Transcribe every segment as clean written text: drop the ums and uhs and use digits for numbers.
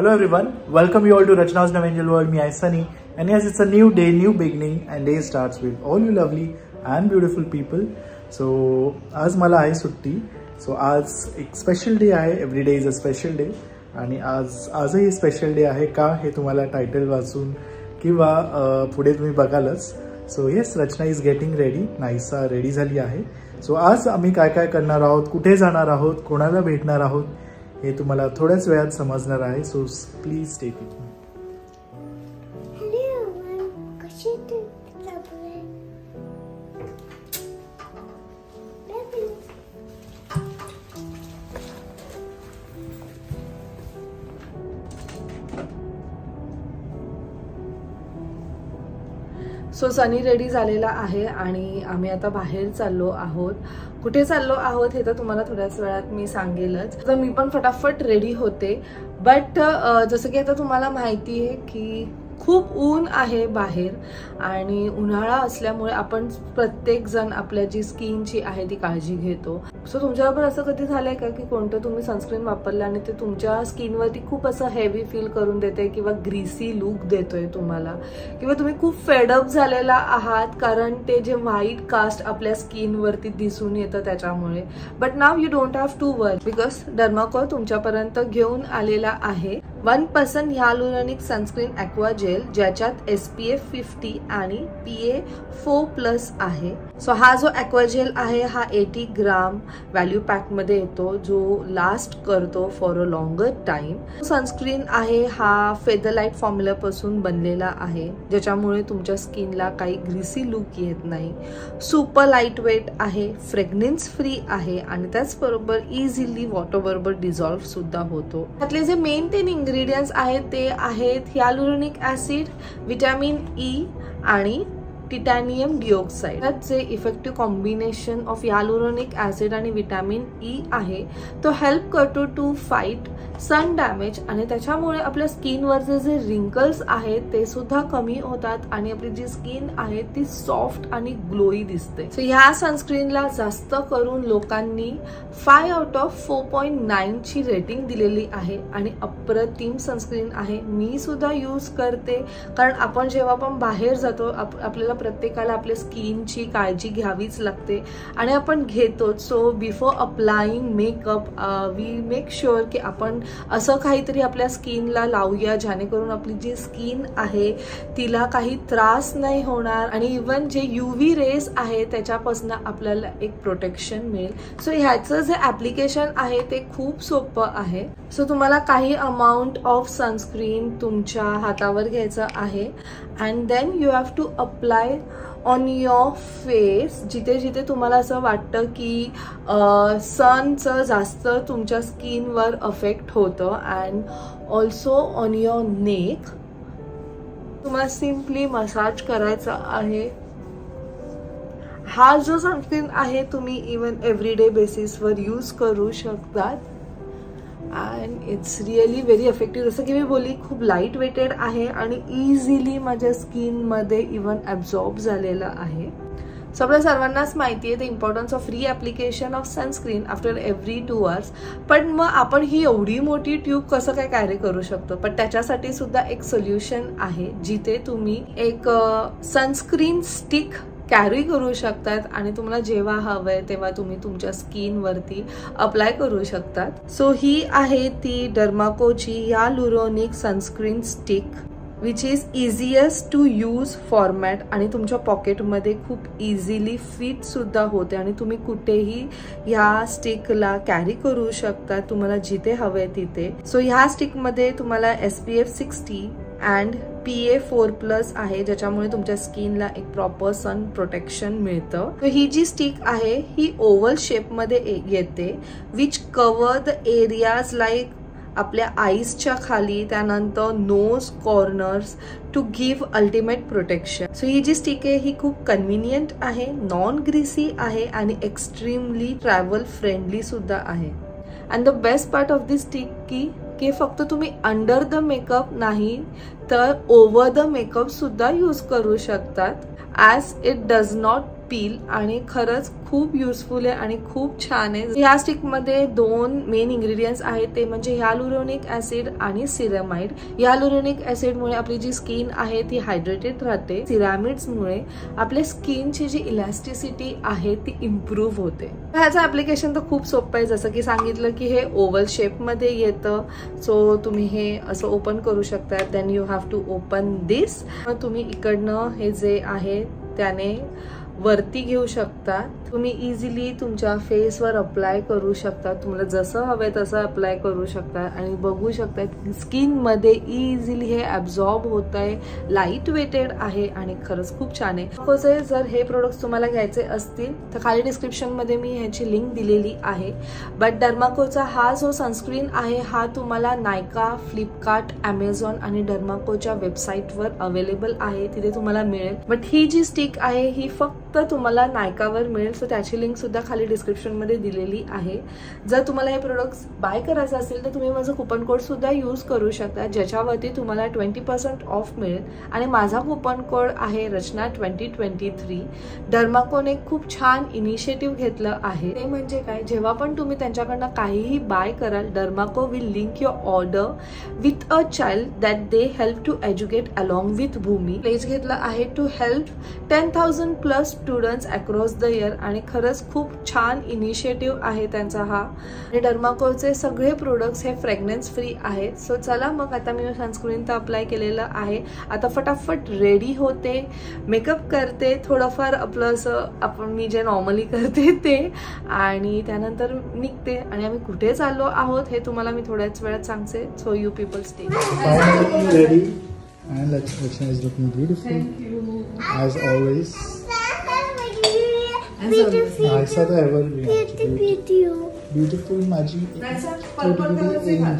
Hello everyone, welcome you all to Rachna's Angel World. Me is Sunny, and yes, it's a new day, new beginning, and day starts with all you lovely and beautiful people. So आज मला आहे सुट्टी. So आज एक special day आहे. Every day is a special day. आणि आजही special day आहे का हे तुम्हाला टायटल वाचून किंवा पुढे तुम्ही बघालच. So yes, Rachana is getting ready. नाईसा रेडी झाली आहे. सो आज आम्ही काय काय करणार आहोत, कुठे जाणार आहोत, कोणाला भेटणार आहोत हे तुम्हाला थोड्याच वेळात समजणार आहे. So please stay with me. So Sunny ready झालेला आहे आणि आम्ही आता बाहेर चाललो आहोत. कुठे चाललो आहोत हे तर तुम्हाला थोड्याच वेळात मी सांगेलच. तर मी पण फटाफट रेडी होते. बट जसं की आता तुम्हाला माहिती आहे की खूप ऊन आहे बाहेर आणि उन्हाळा असल्यामुळे आपण प्रत्येक जण आपल्या जी स्किनची आहे ती काळजी घेतो. सो तुमच्याबरोबर असं कधी झालंय का की कोणतं तुम्ही सनस्क्रीन वापरलं आणि ते तुमच्या स्किनवरती खूप असं हेवी फील करून देते किंवा ग्रीसी लुक देतोय तुम्हाला, किंवा तुम्ही खूप फेडअप झालेला आहात कारण ते जे व्हाईट कास्ट आपल्या स्किनवरती दिसून येतं त्याच्यामुळे. But now you don't have to worry because Dermaco तुमच्यापर्यंत घेऊन आलेला आहे 1% ह्यालुरॉनिक सनस्क्रीन ॲक्वा जेल, ज्याच्यात SPF 50 आणि PA4+ आहे. सो हा जो ॲक्वा जेल आहे हा 80 ग्राम व्हॅल्यू पॅक मध्ये येतो, जो लास्ट करतो for a longer time. Sunscreen आहे हा फेदरलाइट फॉर्म्युला पासून बनलेला आहे, ज्याच्यामुळे तुमच्या स्किनला काही ग्रीसी लुक येत नाही. सुपर लाईट वेट आहे, फ्रेग्रन्स फ्री आहे आणि त्याचबरोबर इझिली वॉटर बरोबर डिझॉल्व्ह सुद्धा होतो. त्यातले जे मेन 3 इंग्रेडियंट्स आहेत ते आहेत ह्यालुरॉनिक ऍसिड, व्हिटॅमिन E आणि टिटॅनियम डिऑक्साइड. जे इफेक्टिव्ह कॉम्बिनेशन ऑफ ह्यालुरॉनिक ऍसिड आणि व्हिटॅमिन E आहे तो हेल्प करतो टू फाईट सन डॅमेज आणि त्याच्यामुळे आपल्या स्किनवरचे जे रिंकल्स आहेत ते सुद्धा कमी होतात आणि आपली जी स्किन आहे ती सॉफ्ट आणि ग्लोई दिसते. सो ह्या सनस्क्रीनला जास्त करून लोकांनी 5 आउट ऑफ 4.9 ची रेटिंग दिलेली आहे आणि अप्रतिम सनस्क्रीन आहे. मी सुद्धा यूज करते कारण आपण जेव्हा पण बाहेर जातो आपल्याला प्रत्येकाला आपल्या स्किनची काळजी घ्यावीच लागते आणि आपण घेतो. So before applying makeup we make sure की आपण असं काहीतरी आपल्या स्किनला लावूया जेणेकरून आपली जी स्किन आहे तिला काही त्रास नाही होणार आणि इवन जे UV रेज आहे त्याच्यापासून आपल्याला एक प्रोटेक्शन मिळेल. सो ह्याचं जे ऍप्लिकेशन आहे ते खूप सोपं आहे. सो तुम्हाला काही अमाऊंट ऑफ सनस्क्रीन तुमच्या हातावर घ्यायचं आहे and then you have to apply on your face जिथे जिथे तुम्हाला असं वाटतं की सनचं जास्त तुमच्या स्किनवर अफेक्ट होतं and also on your neck. तुम्हाला सिम्पली मसाज करायचा आहे. हा जो सनस्क्रीन आहे तुम्ही इवन एव्हरीडे बेसिसवर यूज करू शकतात and it's really very effective. जसं की मी बोलली खूप लाईट वेटेड आहे आणि इझिली माझ्या स्किनमध्ये इवन ॲब्झॉर्ब झालेला आहे. सो आपल्या सर्वांनाच माहिती आहे the importance of re-application of sunscreen after every 2 hours. पण मग आपण ही एवढी मोठी ट्यूब कसं काय कॅरी करू शकतो? पण त्याच्यासाठी सुद्धा एक सोल्युशन आहे जिथे तुम्ही एक सनस्क्रीन स्टिक कॅरी करू शकतात आणि तुम्हाला जेव्हा हवंय तेव्हा तुम्ही तुमच्या स्किनवरती अप्लाय करू शकतात. सो ही आहे ती डर्माकोची hyaluronic sunscreen stick which is easiest to use format आणि तुमच्या पॉकेटमध्ये खूप इझिली फिट सुद्धा होते आणि तुम्ही कुठेही ह्या स्टिकला कॅरी करू शकता तुम्हाला जिथे हवंय तिथे. सो ह्या स्टिकमध्ये तुम्हाला SPF 60 अँड PA4+ आहे, ज्याच्यामुळे तुमच्या स्किनला एक प्रॉपर सन प्रोटेक्शन मिळतं. ही जी स्टिक आहे ही ओव्हल शेपमध्ये येते which cover the areas like आपल्या आईजच्या खाली, त्यानंतर nose corners to give ultimate protection. So ही जी स्टिक आहे ही खूप कन्व्हिनियंट आहे, नॉन ग्रीसी आहे आणि एक्स्ट्रीमली ट्रॅव्हल फ्रेंडली सुद्धा आहे. And the best part of this stick की फक्त तुम्ही अंडर द मेकअप नाही तर ओव्हर द मेकअप सुद्धा यूज करू शकतात as it does not peel आणि खरंच खूप युजफुल आहे आणि खूप छान आहे. ह्या स्टिक मध्ये 2 मेन इंग्रेडियंट्स आहेत, ते म्हणजे ह्यालुरोनिक ऍसिड आणि सिरामाइड. ह्यालुरोनिक ऍसिड मुळे आपली जी स्किन आहे ती हायड्रेटेड राहते. सिरामिड्स मुळे आपल्या स्किनची जी इलॅस्टिसिटी आहे ती इम्प्रूव्ह होते. ह्याचं ऍप्लिकेशन तर खूप सोपं आहे. जसं की सांगितलं की हे ओव्हल शेप मध्ये येतं, सो तुम्ही हे असं ओपन करू शकता. Then you have to open this. तुम्ही इकडनं हे जे आहे त्याने वरती घेऊ शकता. तुम्ही इझिली तुमच्या फेसवर अप्लाय करू शकता. तुम्हाला जसं हवंय तसं अप्लाय करू शकता आणि बघू शकता स्किन मध्ये इझिली हे ॲब्झॉर्ब होत आहे. लाईट वेटेड आहे आणि खरंच खूप छान आहे. जर हे प्रोडक्ट्स तुम्हाला घ्यायचे असतील तर खाली डिस्क्रिप्शन मध्ये मी ह्याची लिंक दिलेली आहे. बट डर्माकोचा हा जो सनस्क्रीन आहे हा तुम्हाला नायका, फ्लिपकार्ट, ॲमेझॉन आणि डर्माकोच्या वेबसाईटवर अवेलेबल आहे, तिथे तुम्हाला मिळेल. बट ही जी स्टिक आहे ही फक्त तुम्हाला नायकावर मिळेल, सो त्याची लिंक सुद्धा खाली डिस्क्रिप्शन मध्ये दिलेली आहे. जर तुम्हाला हे प्रोडक्ट्स बाय करायचं असेल तर तुम्ही माझं कुपन कोड सुद्धा यूज करू शकता, ज्याच्यावरती तुम्हाला 20% ऑफ मिळेल. आणि माझा कुपन कोड आहे रचना 2023. डर्माकोने खूप छान इनिशिएटिव्ह घेतलं आहे. ते म्हणजे काय, जेव्हा पण तुम्ही त्यांच्याकडनं काहीही बाय कराल, Dermaco will link your order with a child that they help to educate along with Bhumi. Place घेतलं आहे to help 10,000+ students across the year आणि खरंच खूप छान इनिशिएटिव्ह आहे त्यांचा हा. आणि डर्माकोचे सगळे प्रोडक्ट्स हे फ्रेग्रन्स फ्री आहेत. सो चला मग आता मी सनस्क्रीन तर अप्लाय केलेलं आहे, आता फटाफट रेडी होते, मेकअप करते, थोडंफार आपलं असं आपण मी जे नॉर्मली करते ते, आणि त्यानंतर निघते. आणि आम्ही कुठे चाललो आहोत हे तुम्हाला मी थोड्याच वेळात सांगते. So you people stay. Ready and Rachna is looking beautiful. Thank you. As always. Aisa the ever beautiful magic. Purple कलरचे घाल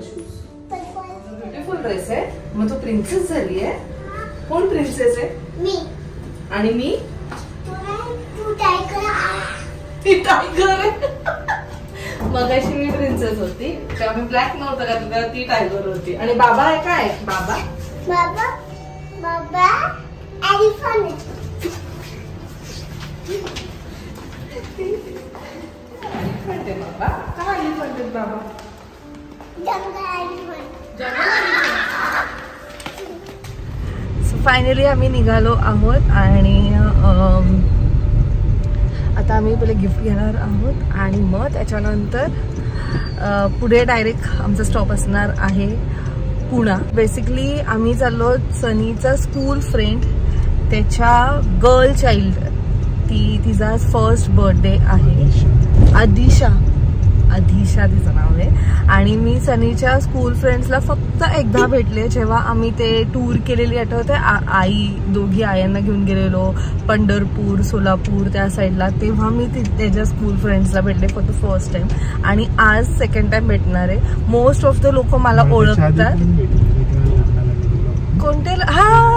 शूज. ब्युटिफुल ड्रेस आहे. मग तू प्रिन्सेस झाली आहे. कोण प्रिन्सेस आहे? मी. आणि मी टायगर. मगाशी मी प्रिन्सेस होती तेव्हा मी ब्लॅक नव्हतं का, तेव्हा ती टायगर होती. आणि बाबा आहे काय? बाबा एलिफंट. एलिफंट आहे बाबा. काय एलिफंट आहे बाबा? सो फायनली आम्ही निघालो आहोत आणि आता आम्ही पहिले गिफ्ट घेणार आहोत आणि मग त्याच्यानंतर पुढे डायरेक्ट आमचा स्टॉप असणार आहे पुणा. बेसिकली आम्ही चाललो सनीचा स्कूल फ्रेंड, त्याच्या गर्ल चाइल्ड, तिचा फर्स्ट बर्थडे आहे. आदिशा तिचं नाव आहे. आणि मी सनीच्या स्कूल फ्रेंड्सला फक्त एकदा भेटले, जेव्हा आम्ही ते टूर केलेली आठवते, दोघी आयांना घेऊन गेलेलो पंढरपूर, सोलापूर त्या साईडला, तेव्हा मी त्याच्या स्कूल फ्रेंड्सला भेटले फॉर द फर्स्ट टाइम. आणि आज सेकंड टाइम भेटणार आहे. मोस्ट ऑफ द लोक मला ओळखतात. कोणते? हा,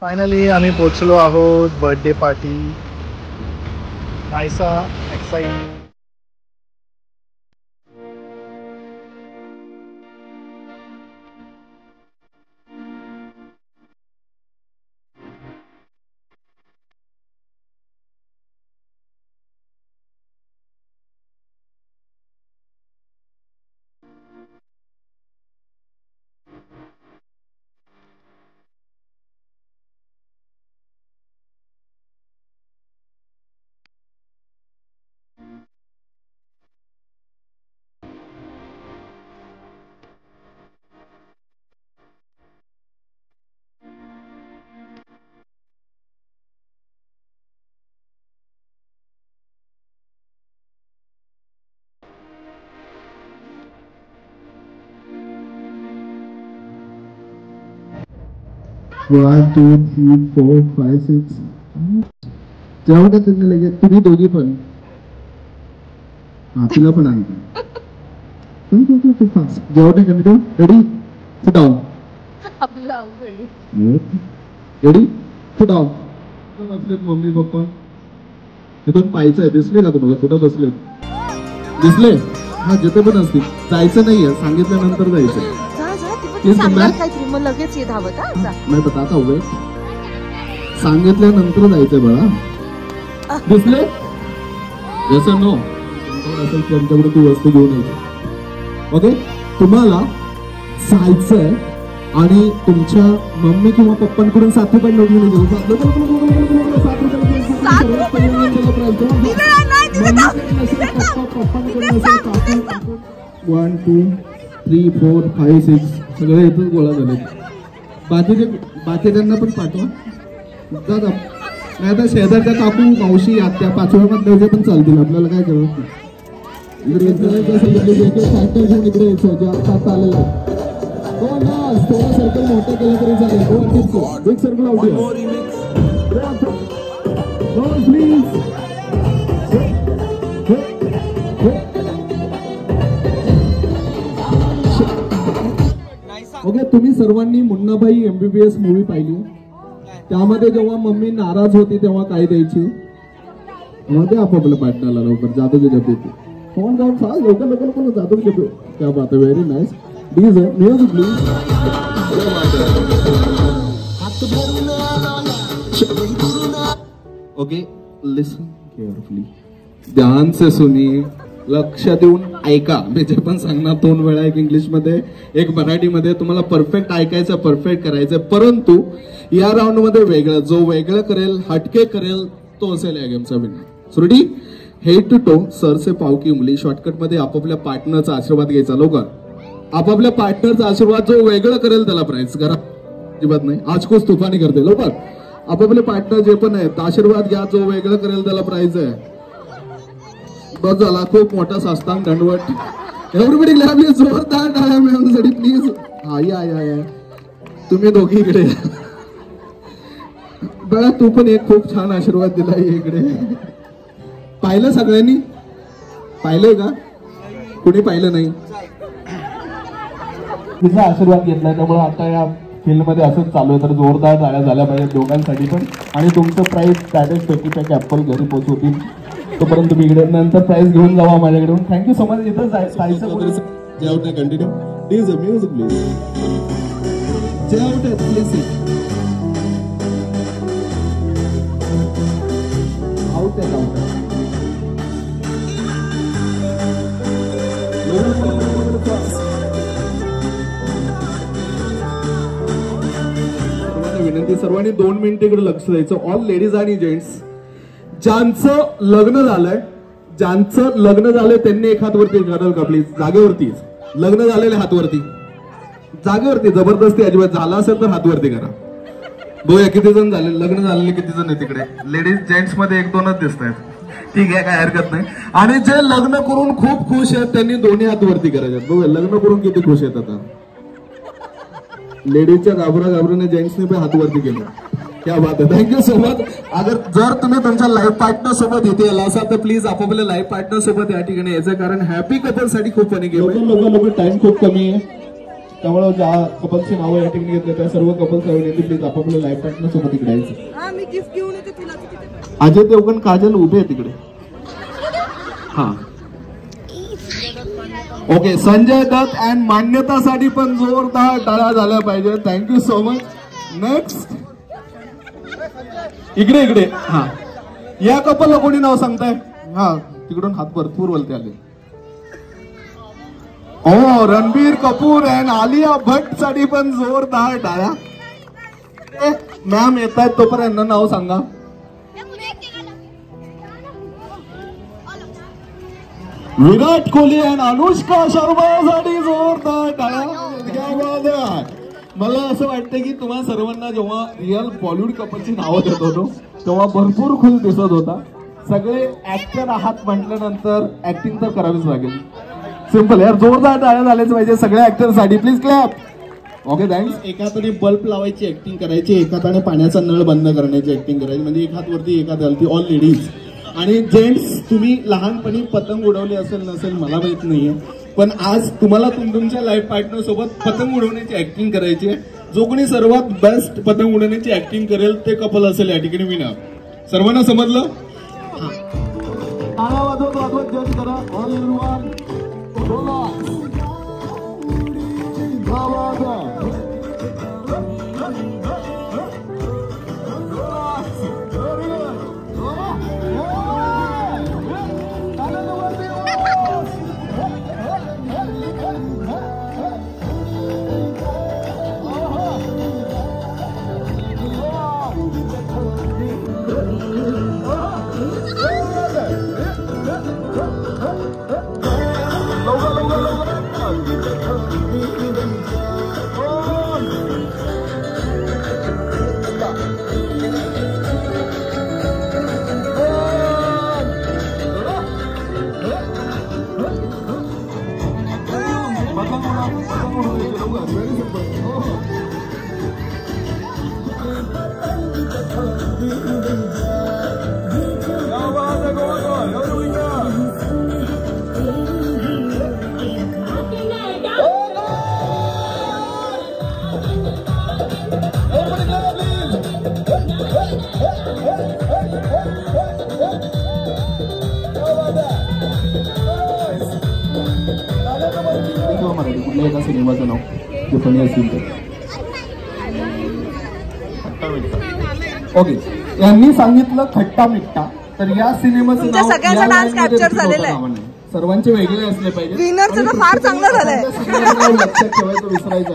फायनली आम्ही पोहोचलो आहोत बर्थडे पार्टी. आयसा एक्साइटेड. 1 2 3 4 5 6 जेवढं त्यांनी लगेच तुम्ही दोघी पण हा तिला पण आणतो जेवढे continue ready sit down ready sit down बसलेत मम्मी पप्पा तिथून पाहायचं आहे दिसले का तुम्हाला कुठं बसले दिसले हा जिथे पण असतील जायचं नाहीये सांगितल्यानंतर जायचं लगेच धावत नाही पता आता उभे सांगितल्यानंतर जायचंय बाळा दिसले जसं नो असेल त्यांच्याकडे ती वस्तू घेऊन यायची ओके तुम्हाला जायचंय आणि तुमच्या मम्मी किंवा पप्पांकडून 7 रुपये नोट घेऊन येऊ 1 2 3 4 5 6 सगळे इथंच गोळा झाले बाकीच्यांना पण पाठवा दादा नाही तर शेजारच्या काकू मावशी आत्या 5व्या मधल्या पण चालतील आपल्याला काय करावं इकडे घेऊन इकडे यायचं जे आता आलेलं आहे थोडं सर्कल मोठं केलं तरी चालेल big circle out please okay तुम्ही सर्वांनी मुन्नाबाई MBBS मूवी पाहिली त्यामध्ये जेव्हा मम्मी नाराज होती तेव्हा काय द्यायची मध्ये आपापल्या पार्टनरला लवकर जादूची जपी फोन जाऊन फास्ट लवकर जादूची जपी क्या बात आहे very nice please music please okay listen carefully ध्यान से सुनिए लक्ष देऊन ऐका मी जे पण सांगणार 2 वेळा एक इंग्लिश मध्ये एक मराठी मध्ये तुम्हाला परफेक्ट ऐकायचं परफेक्ट करायचं परंतु या राऊंड मध्ये वेगळं जो वेगळं करेल हटके करेल तो असेल या गेमचा विनर सुरडी हेड टू टो सर से पाव की उंगली शॉर्टकट मध्ये आपापल्या पार्टनरचा आशीर्वाद घ्यायचा लवकर आपापल्या पार्टनरचा आशीर्वाद जो वेगळं करेल त्याला प्राइज करा अजिबात नाही आज कोच तुफानी करते लवकर आपापले पार्टनर जे पण आहेत आशीर्वाद घ्या जो वेगळं करेल त्याला प्राइज आहे बस झाला खूप मोठा साष्टांग दंडवट एव्हरीबडी क्लॅप जोरदार टाळ्या मिळवण्यासाठी प्लीज हा या तुम्ही दोघी इकडे बघा तू पण एक खूप छान आशीर्वाद दिला इकडे पाहिलं सगळ्यांनी पाहिलंय का कुणी पाहिलं नाही तिचा आशीर्वाद घेतलाय त्यामुळे आता या फील्ड मध्ये असंच चालू आहे तर जोरदार टाळ्या झाल्या पाहिजे दोघांसाठी पण आणि तुमचं प्राइस स्टॅटस 25 ऍपल घरी पोहोचवतील तोपर्यंत तुम्ही इकडे नंतर प्राइस घेऊन जावा माझ्याकडून थँक्यू सो मच इथं जायचं कंटिन्यू प्लीज म्युझिक प्लीज विनंती सर्वांनी 2 मिनिटं इकडे लक्ष द्यायचं ऑल लेडीज आणि जेंट्स ज्यांचं लग्न झालंय त्यांनी एक हात वरती कराल का प्लीज जागेवरती लग्न झालेले हातवरती जागेवरती जबरदस्ती अजिबात झाला असेल तर हातवरती करा बघूया किती जण झाले लग्न झालेले किती जण आहे तिकडे लेडीज जेंट्स मध्ये 1-2च दिसत आहेत ठीक आहे काय हरकत नाही आणि जे लग्न करून खूप खुश आहेत त्यांनी दोन्ही हात वरती करायचे बघूया लग्न करून किती खुश आहेत आता लेडीजच्या घाबराने जेंट्सने पण हात वरती केलं क्या बात आहे थँक्यू सो मच जर तुम्ही तुमच्या लाईफ पार्टनर सोबत इथे आला असाल तर प्लीज आपापल्या लाईफ पार्टनर सोबत या ठिकाणी यायचं कारण हॅपी कपल साठी खूप फनी गेम लोक टाइम खूप कमी आहे त्यामुळे ज्या कपल्सची नावं या ठिकाणी घेतले त्या सर्व कपल्स येते प्लीज आपापल्या लाईफ पार्टनर सोबत इकडे यायचं अजय देवगण काजल उभे आहे तिकडे हा ओके संजय दत्त अँड मान्यतासाठी पण जोरदार टाळ्या झाल्या पाहिजे थँक्यू सो मच नेक्स्ट इकडे हा या कपलला कोणी नाव सांगताय हा तिकडून हात भरपूर वलते आले ओ रणबीर कपूर अँड आलिया भट्ट साठी पण जोरदार टाळ्या मॅम येत आहेत तोपर्यंत नाव सांगा विराट कोहली अँड अनुष्का शर्मासाठी जोरदार टाळ्या मला असं वाटतं की तुम्हा सर्वांना जेव्हा रिअल बॉलिवूड कपलची नावं देत होतो तेव्हा भरपूर खुश दिसत होता सगळे ऍक्टर आहात म्हटल्यानंतर ऍक्टिंग तर करावीच लागेल सिंपल यार जोरदार टाळ्या झाल्याच पाहिजे सगळ्या ऍक्टर साठी प्लीज क्लॅप ओके थँक्स. एका हाताने बल्ब लावायची ऍक्टिंग करायची, एका हाताने पाण्याचा नळ बंद करण्याची ऍक्टिंग करायची. म्हणजे एक हात वरती एक हात खालती. ऑल लेडीज आणि जेंट्स, तुम्ही लहानपणी पतंग उडवली असेल नसेल मला माहित नाहीये, पण आज तुम्हाला तुमच्या लाईफ पार्टनर सोबत पतंग उडवण्याची ऍक्टिंग करायची आहे. जो कोणी सर्वात बेस्ट पतंग उडवण्याची ऍक्टिंग करेल ते कपल असेल या ठिकाणी विनर. सर्वांना समजलं? वाजवत जज करा. All in one. कुठल्या एका सिनेमाचं नाव जे फनी असेल ते. ओके, यांनी सांगितलं खट्टा मिट्टा, तर या सिनेमाचं नाव सगळ्यांचा डान्स कॅप्चर झालेला आहे. सर्वांचे वेगळे असले पाहिजे. विनरचं तर फार चांगलं झालंय. लक्षात ठेवायचं विसरायचं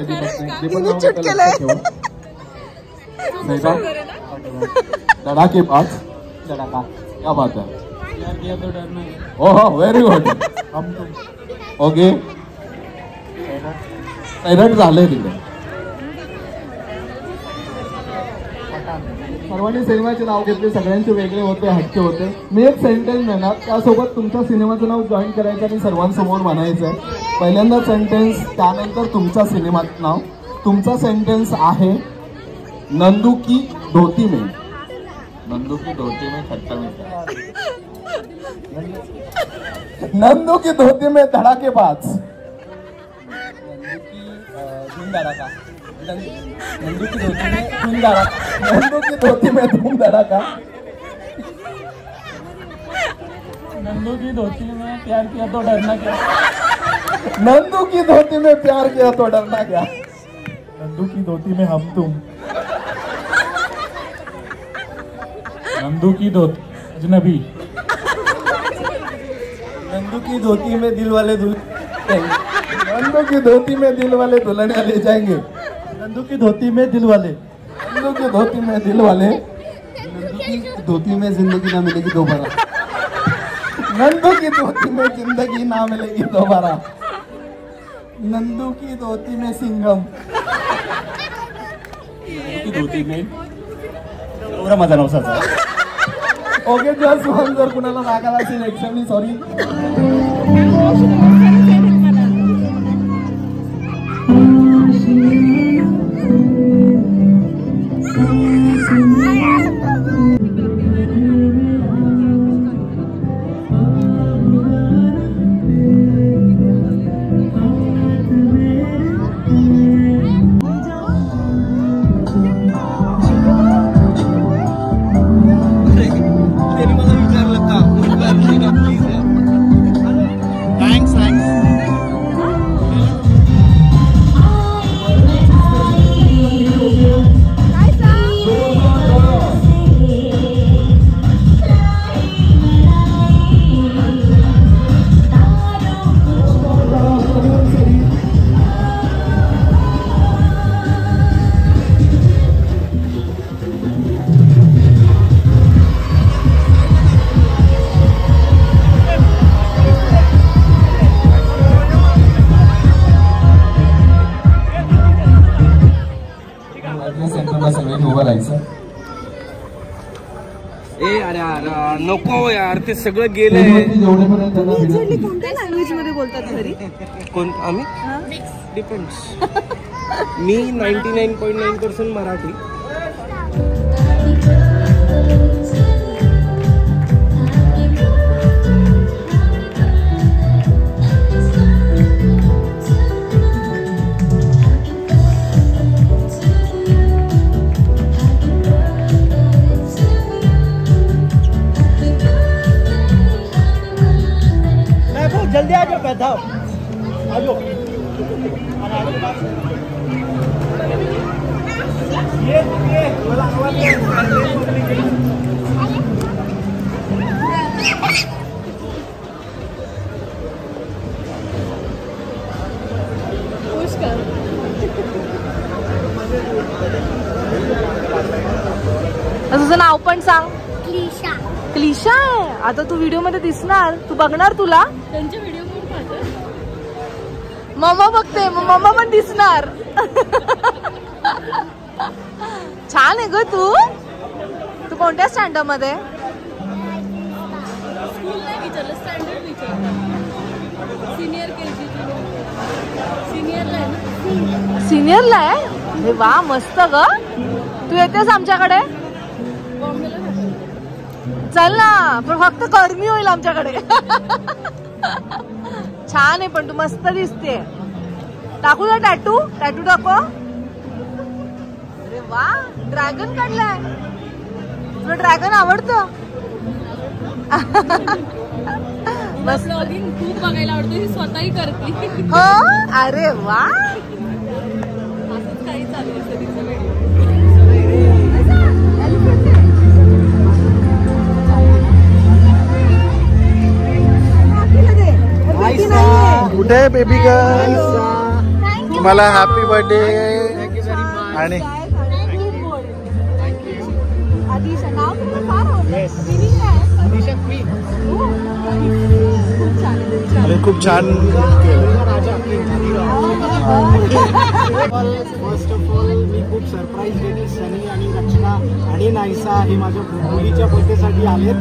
धडाकेबाज. धडाका क्या बात है. हो व्हेरी गुड. ओके सैराट झालंय तिकडे. सर्वांनी सिनेमाचे नाव घेतले, सगळ्यांचे वेगळे होते, हटके होते. मी एक सेंटेन्स देणार, त्यासोबत तुमच्या सिनेमाचं नाव जॉईन करायचं आणि सर्वांसमोर म्हणायचं आहे. पहिल्यांदा सेंटेन्स, त्यानंतर तुमच्या सिनेमाचं नाव. तुमचा सेंटेन्स आहे नंदू की धोती में. नंदू की धोती में खट्टा मीठा. नंदू की धोती में धड़ाकेबाज. नंदू की धोती में धूम धड़ाका. नंदू की धोती में धूम धड़ाका. नंदू की धोती में प्यार किया तो डरना क्या. नंदू की धोती में प्यार किया तो डरना क्या. नंदू की धोती में हम तुम. नंदू की धोती अजनबी. नंदू की धोती में दिल वाले नंदू की धोती में दिल वाले दुल्हनिया ले जाएंगे. नंदू की धोती में दिल वाले. नंदू की धोती में दिल वाले. नंदू की धोती में जिंदगी ना मिलेगी दोबारा. नंदू की धोती में जिंदगी ना मिलेगी दोबारा. नंदू की धोती में सिंघम. की धोती में एवढा माझा नवसाचा. Okay just one. जर कुणाला रागाला असेल एक्सेप्टली सॉरी. नको यार, ते सगळं गेलंय. कोणत्या लँग्वेज मध्ये बोलतात घरी? कोण आम्ही डिपेंड्स. मी 99.9% मराठी. जल्दी आ जाओ, बैठा आ जाओ. तुझं नाव पण सांग. क्लिशा. क्लिशा आहे. आता तू व्हिडिओ मध्ये दिसणार, तू बघणार तुला. त्यांचे व्हिडिओ कोण पाहतो? मम्मा बघते, मम्मा पण दिसणार. छान आहे ग तू. तू कोणत्या स्टँडर्ड मध्ये? स्कूल नाही विचारलं, स्टँडर्ड विचारलं. Senior KG. सिनियरला आहे ना? सिनियरला आहे. अरे वा, मस्त ग. तू येतेस आमच्याकडे? बॉम्बेला जातो. चल ना, पण फक्त गरमी होईल आमच्याकडे. छान आहे पण तू मस्त दिसते. टाकू का टॅटू? टॅटू टाकू. अरे वा, ड्रॅगन काढलाय. तुला ड्रॅगन आवडतं? बस ब्लॉगिंग खूप बघायला आवडतं. ही स्वतःही करते. हो, अरे वा. असंच काही चालू आहे सगळीचं व्हिडिओ. कुठे आहे बेबी गर्ल? तुम्हाला हॅपी बर्थडे. आणि खूप छान फर्स्ट ऑफ ऑल मी खूप सरप्राईज की सनी आणि रचना आणि नायसा हे माझ्या मुलीच्या बर्थडेसाठी आलेत.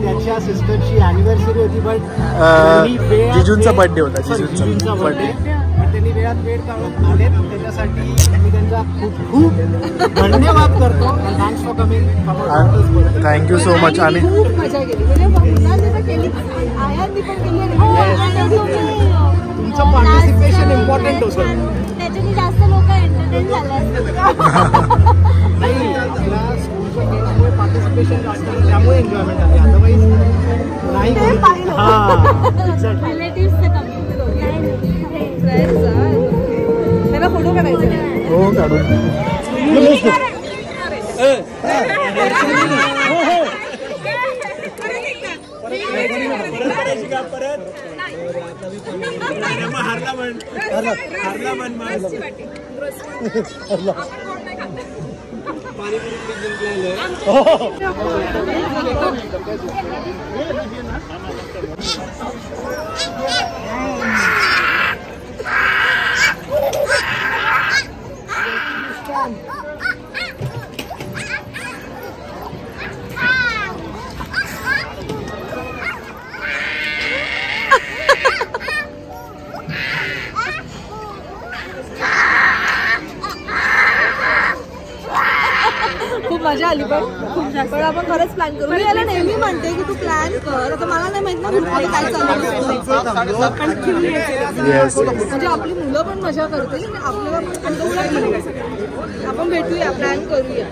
त्याच्या सिस्टरची अॅनिव्हर्सरी होती, बट जिजूंचा बर्थडे होता. जिजूंचा बर्थडे, पण त्यांनी वेळात वेळ काढून आलेत. त्याच्यासाठी मी त्यांचा खूप खूप धन्यवाद करतो. Thanks for coming. Thank you so much. आणि खूप मजा केली. तुमचं पार्टिसिपेशन इम्पॉर्टंट होतं. त्याच्याने जास्त लोक एंटरटेन झाले असते. नाही, आपल्या स्कूलच्या खेळामुळे पार्टिसिपेशन असतं, त्यामुळे एन्जॉयमेंट आली. अदरवाईज नाही. रिलेटिव्हचं कमी. त्यांना फोटो काढायचा. हो, काढू. खूप मजा आली. पण आपण खरंच प्लॅन करू. मी याला नेहमी म्हणते की तू प्लॅन कर. आता मला नाही माहित ना ग्रुपमध्ये काय चालू. म्हणजे आपली मुलं पण मजा करते, आपल्याला पण कंट्रोल. आपण भेटूया, प्लॅन करूया.